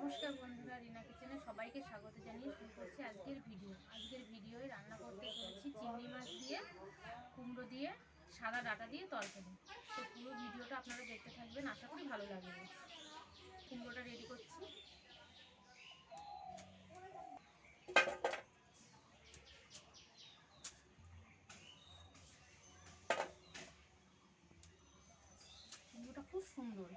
নমস্কার বন্ধুরা, রিনা কিচেনে সবাইকে স্বাগত জানিয়ে শুরু করছি আজকের ভিডিওয় রান্না করতে চলেছি চিংড়ি মাছ দিয়ে কুমড়ো দিয়ে সাদা ডাঁটা দিয়ে তরকারি। তো পুরো ভিডিওটা আপনারা দেখতে থাকবেন, আশা করি ভালো লাগবে। কুমড়োটা রেডি করছি। কুমড়োটা খুব সুন্দর।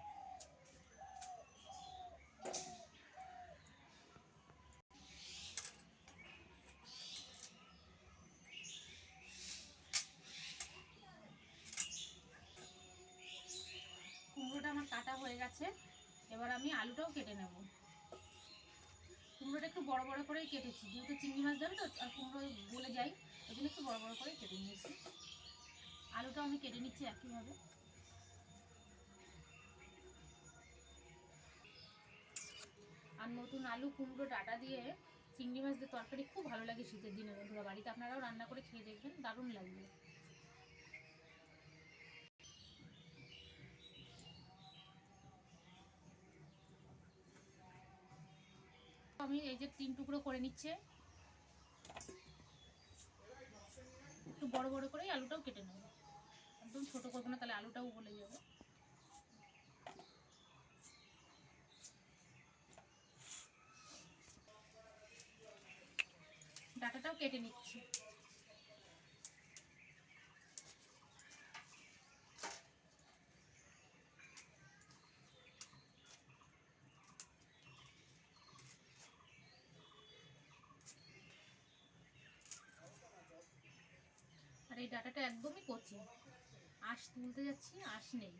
কুমড়োটা আমার কাটা হয়ে গেছে, এবার আমি আলুটাও কেটে নেব। কুমড়োটা একটু বড় বড় করেই কেটেছি, যেহেতু চিংড়ি মাছ দেবে তো আর কুমড়ো গলে যায়, ওই জন্য একটু বড় বড় করে কেটে নিয়েছি। আলুটাও আমি কেটে নিচ্ছি একইভাবে। আর নতুন আলু কুমড়ো ডাঁটা দিয়ে চিংড়ি মাছ দিয়ে তরকারি খুব ভালো লাগে শীতের দিনে। বন্ধুরা, বাড়িতে আপনারাও রান্না করে খেয়ে দেখবেন, দারুণ লাগবে। আমি এই যে 3 টুকরো করে নিচ্ছে, একটু বড় বড় করেই আলুটাও কেটে নেব, একদম ছোট করবো না, তাহলে আলুটাও গলে যাবে। ডাঁটাটাও কেটে নিচ্ছি। আর এই ডাঁটাটা একদমই কচি, আঁশ তুলতে যাচ্ছি, আঁশ নেই।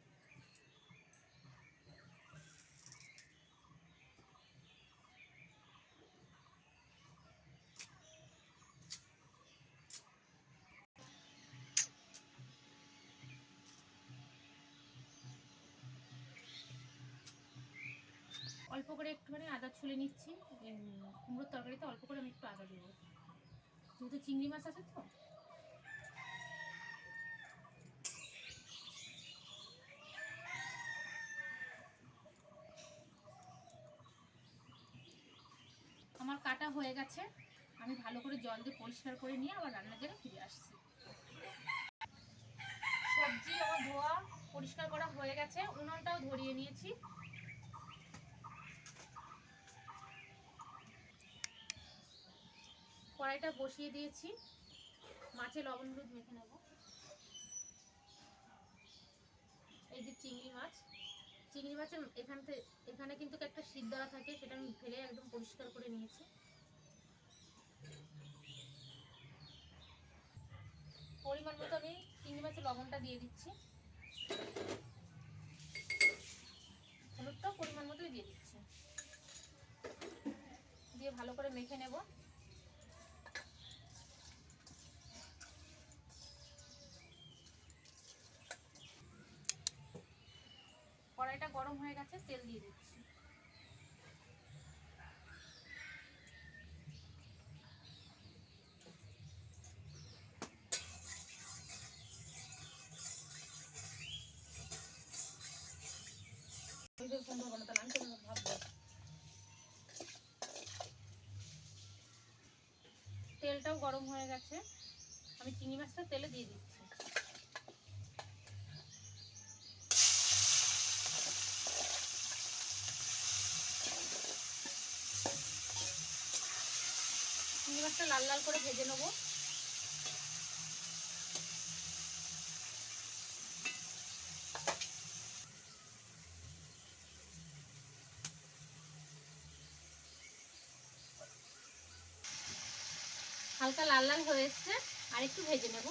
অল্প করে একটুখানি আদা ছুলে নিচ্ছি। কুমড়োর তরকারিতে অল্প করে আমি একটু আদা দেবো, যেহেতু চিংড়ি মাছ আছে তো। আমার কাটা হয়ে গেছে, আমি ভালো করে জল দিয়ে পরিষ্কার করে নিয়ে আবার রান্নার জায়গায় ফিরে আসছি। সবজি আমার ধোয়া পরিষ্কার করা হয়ে গেছে, উনুনটাও ধরিয়ে নিয়েছি। কড়াইটা বসিয়ে দিয়েছি, মাছে লবণ হলুদ মেখে নেব। এই যে চিংড়ি মাছের এখানে কিন্তু একটা শীত দেওয়া থাকে, সেটা আমি ফেলে একদম পরিষ্কার করে নিয়েছি। পরিমাণ মতো আমি চিংড়ি মাছের লবণটা দিয়ে দিচ্ছি, হলুদটাও পরিমাণ মতোই দিয়ে দিচ্ছি, দিয়ে ভালো করে মেখে নেব। কড়াইটা গরম হয়ে গেছে, তেল দিয়ে দিচ্ছি। তেলটাও গরম হয়ে গেছে, আমি চিংড়ি মাছটা তেলে দিয়ে দিচ্ছি। চিংড়ি মাছটা লাল লাল করে ভেজে নেব। হালকা লাল লাল হয়ে এসছে, আর একটু ভেজে নেব।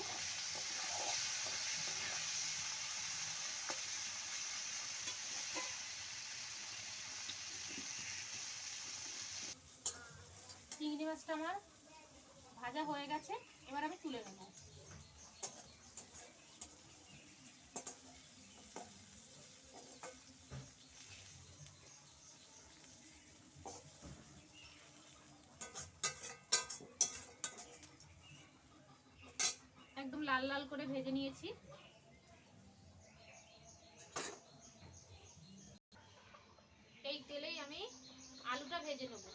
চিংড়ি মাছটা আমার ভাজা হয়ে গেছে, এবার আমি তুলে নেব। একদম লাল লাল করে ভেজে নিয়েছি। এই তেলেই আমি আলুটা ভেজে নেব।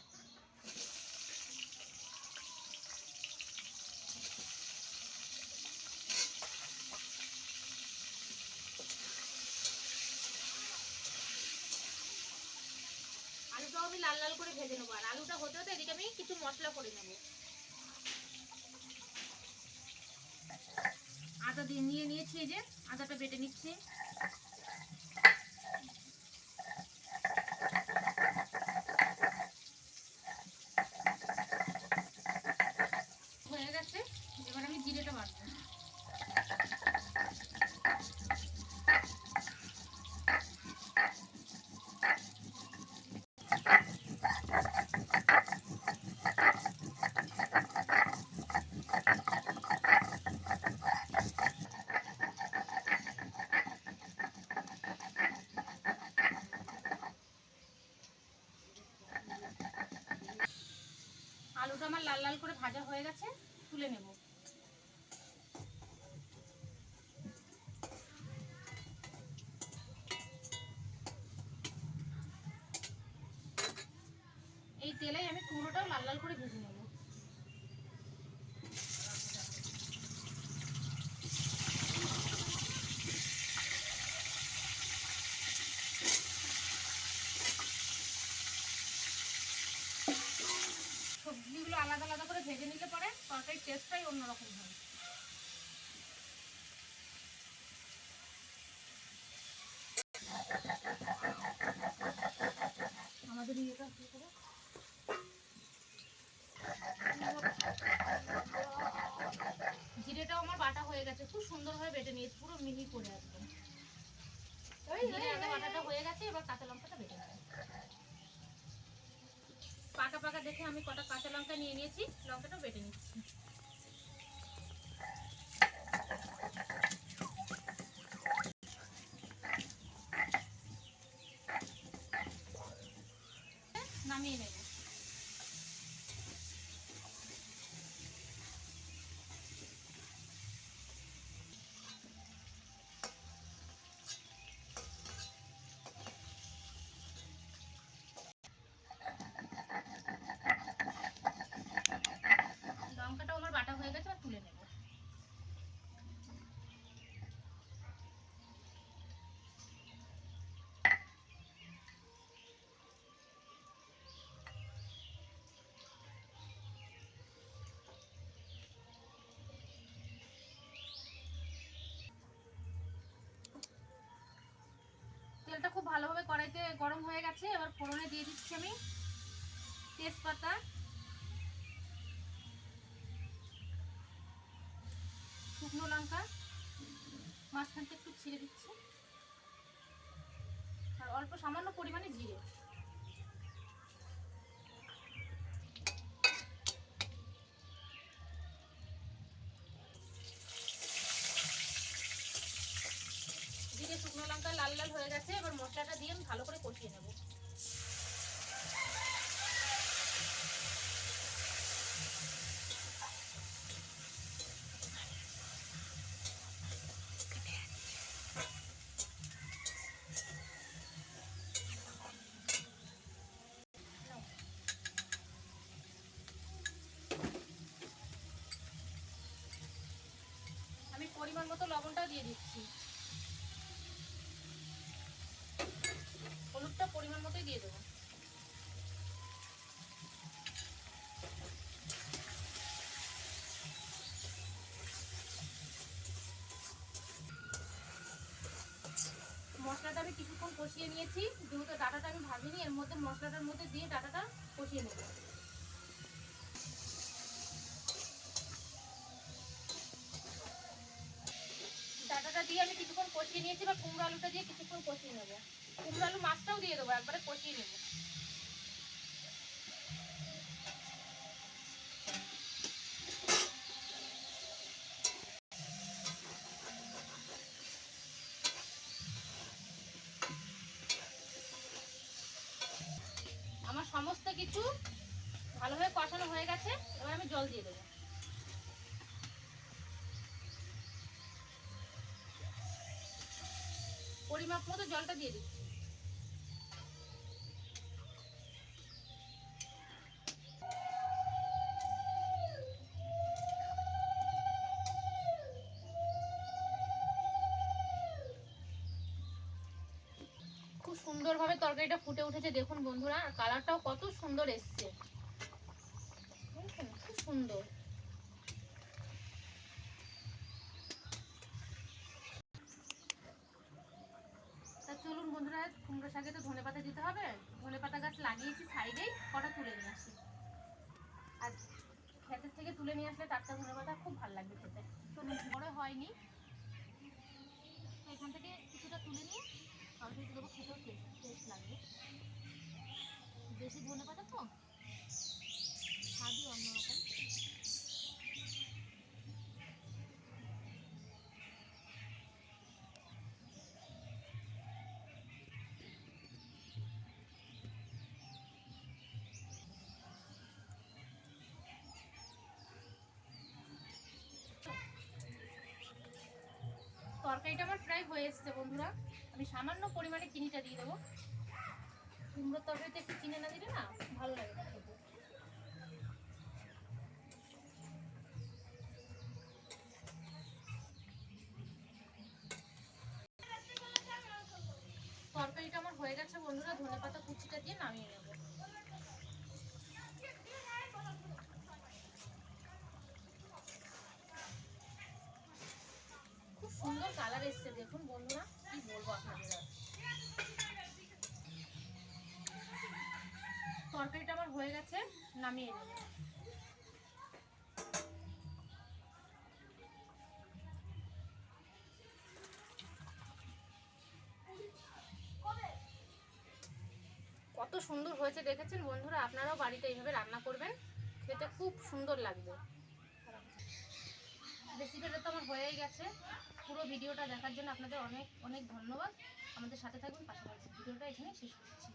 আলুটাও আমি লাল লাল করে ভেজে নেবো। আর আলুটা হতে হতে এদিকে আমি কিছু মশলা করে নেব। আদা দিয়ে নিয়েছি, এই যে আদাটা বেটে নিচ্ছি। হয়ে গেছে, এবার আমি জিরেটা বাটবো। আলুটা আমার লাল লাল করে ভাজা হয়ে গেছে, তুলে নেব। এই তেলেই আমি কুমড়োটাও লাল লাল করে ভেজে নেব। সবজিগুলো আলাদা আলাদা করে ভেজে নিলে পরে তরকারির টেস্টটাই অন্যরকম হয়। আমাদের ইয়েটা কি করে জিরেটাও আমার বাটা হয়ে গেছে, খুব সুন্দরভাবে বেটে নিয়েছি, পুরো মিহি করে একদম। জিরে আদা বাটাটা হয়ে গেছে, এবার কাঁচা লঙ্কাটা বেটে নেব। পাকা পাকা দেখে আমি কটা কাঁচা লঙ্কা নিয়ে নিয়েছি, লঙ্কাটা বেটে নিচ্ছি। নামিয়ে নেব। লঙ্কাটাও আমার বাটা হয়ে গেছে, আর তুলে নেব। তেলটা খুব ভালোভাবে কড়াইতে গরম হয়ে গেছে, এবার ফোড়নে দিয়ে দিচ্ছি আমি তেজপাতা, শুকনো লঙ্কা, মাঝখানটা একটু ছিঁড়ে দিচ্ছি, আর অল্প সামান্য পরিমাণে জিরে। জিরে শুকনো লঙ্কা লাল লাল হয়ে গেছে, এবার মশলাটা দিয়ে আমি ভালো করে কষিয়ে নেব। আমি পরিমাণ মতো লবণটা দিয়ে দিচ্ছি, হলুদটা পরিমাণ মতোই দিয়ে দেবো। মশলাটা আমি কিছুক্ষণ কষিয়ে নিয়েছি, যেহেতু ডাটাটা আমি ভাজিনি, এর মধ্যে মশলাটার মধ্যে দিয়ে ডাটাটা কষিয়ে নেব। ডাটাটা দিয়ে আমি কিছুক্ষণ কষিয়ে নিয়েছি, বা কুমড়ো আলুটা দিয়ে কিছুক্ষণ কষিয়ে নেব। কুমড়ো আলু মাছটাও দিয়ে দেবো, একবারে কষিয়ে নেব। আমার সমস্ত কিছু ভালোভাবে কষানো হয়ে গেছে, এবার আমি জল দিয়ে দেবো। পরিমাপ মতো জলটা দিয়ে দিচ্ছি। সুন্দরভাবে তরকারিটা ফুটে উঠেছে দেখুন বন্ধুরা, আর কালারটাও কত সুন্দর এসছে, খুব সুন্দর। তা চলুন বন্ধুরা, কুমড়ো শাকে তো ধনেপাতা দিতে হবে, ধনেপাতা গাছ লাগিয়েছি সাইডেই, কটা তুলে নিয়ে আসি। আর ক্ষেতের থেকে তুলে নিয়ে আসলে টাটকা ধনেপাতা খুব ভালো লাগবে খেতে। চলুন, বড় হয়নি তো এখান থেকে কিছুটা তুলে নিয়ে তরকারিতে দেবো, খেতেও টেস্ট লাগবে। দেশি ধনেপাতা তো স্বাদই অন্যরকম। তরকারিটা আমার প্রায় হয়ে এসছে বন্ধুরা, আমি সামান্য পরিমাণে চিনিটা দিয়ে দেবো। কুমড়োর তরকারিতে একটু চিনি না দিলে না ভালো লাগে না খেতে। তরকারিটা আমার হয়ে গেছে বন্ধুরা, ধনেপাতা কুচিটা দিয়ে নামিয়ে নেব। খুব সুন্দর কালার এসছে দেখুন বন্ধুরা, কি বলবো আপনাদের। তরকারিটা আমার হয়ে গেছে, নামিয়ে নেব। কত সুন্দর হয়েছে দেখেছেন বন্ধুরা, আপনারাও বাড়িতে এইভাবে রান্না করবেন, খেতে খুব সুন্দর লাগবে। রেসিপিটা তো আমার হয়েই গেছে। পুরো ভিডিওটা দেখার জন্য আপনাদের অনেক অনেক ধন্যবাদ। আমাদের সাথে থাকবেন, পাশাপাশি ভিডিওটা এখানে শেষ করছি।